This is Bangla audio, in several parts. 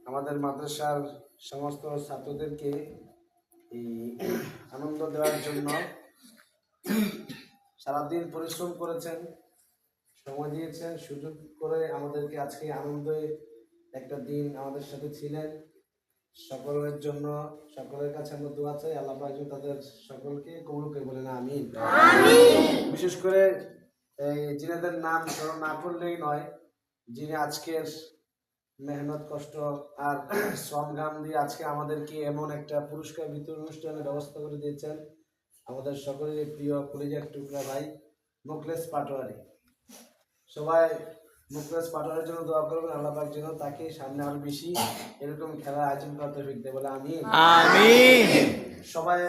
আমাদের মাদ্রাসার সমস্ত ছাত্রদেরকে এই আনন্দ দেওয়ার জন্য সারাদিন পরিশ্রম করেছেন, সময় দিয়েছেন, সুযোগ করে আমাদেরকে আজকে আনন্দে একটা দিন আমাদের সাথে ছিলেন। সকলের জন্য সকলের কাছে আমরা দোয়া চাই, আল্লাহ পাক যেন তাদের সকলকে কবুল করে বলেন আমিন। বিশেষ করে যিনাদের নাম স্মরণ না করলেই নয়, যিনি আজকের মেহনত কষ্ট আর শ্রম ঘাম দিয়ে আজকে আমাদেরকে এমন একটা পুরস্কার বিতরণ অনুষ্ঠানের ব্যবস্থা করে দিয়েছেন, আমাদের সকলের প্রিয় কলিজার টুকরা ভাই মুখলেস পাটোয়ারি। সবাই মুখলেস পাটোয়ারির জন্য দোয়া করবেন, আল্লাহ পাক যেন তাকে সামনে আরো বেশি এরকম খেলার আয়োজন করতে শিখতে বলে আমিন। সবাই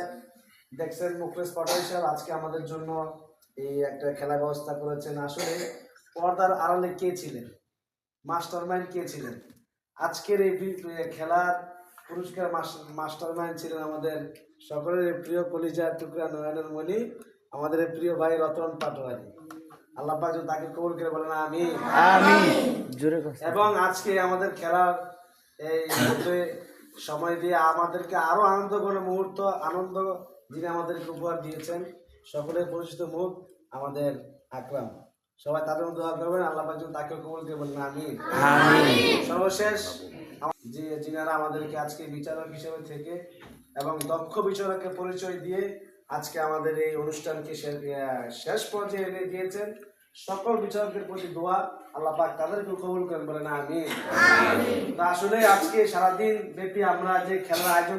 দেখছেন মুখলেস পাটোয়ারি সাহেব আজকে আমাদের জন্য এই একটা খেলা ব্যবস্থা করেছেন। আসলে পর্দার আড়ালে কে ছিলেন, মাস্টার মাইন্ড কে ছিলেন? আজকের এই খেলার পুরস্কার মাস্টার মাইন্ড ছিলেন আমাদের সকলের প্রিয় কলিজার টুকরা নয়নের মণি, আমাদের প্রিয় ভাই রতন পাটোয়ারি। আল্লাহ পাক তাকে কবুল করে বলেন আমিন। এবং আজকে আমাদের খেলার এই মধ্যে সময় দিয়ে আমাদেরকে আরো আনন্দ করে মুহূর্ত আনন্দ যিনি আমাদেরকে উপহার দিয়েছেন, সকলের পরিচিত মুখ আমাদের আকরাম। সবাই তাদের মধ্যে দোয়া করবেন, আল্লাহ পাক তাকে কবুল করে বলেন আমিন। সর্বশেষ যে যিনারা আমাদেরকে আজকে বিচারক হিসেবে থেকে এবং দক্ষ বিচারকের পরিচয় দিয়ে আজকে আমাদের এই অনুষ্ঠানকে শেষ পর্যায়ে এনে দিয়েছেন, সকল বিচারকের প্রতি দোয়া, আল্লাহ পাক তাদেরকে কবুল করেন বলেন আমিন। আসলে আজকে সারাদিন ব্যাপী আমরা যে খেলার আয়োজন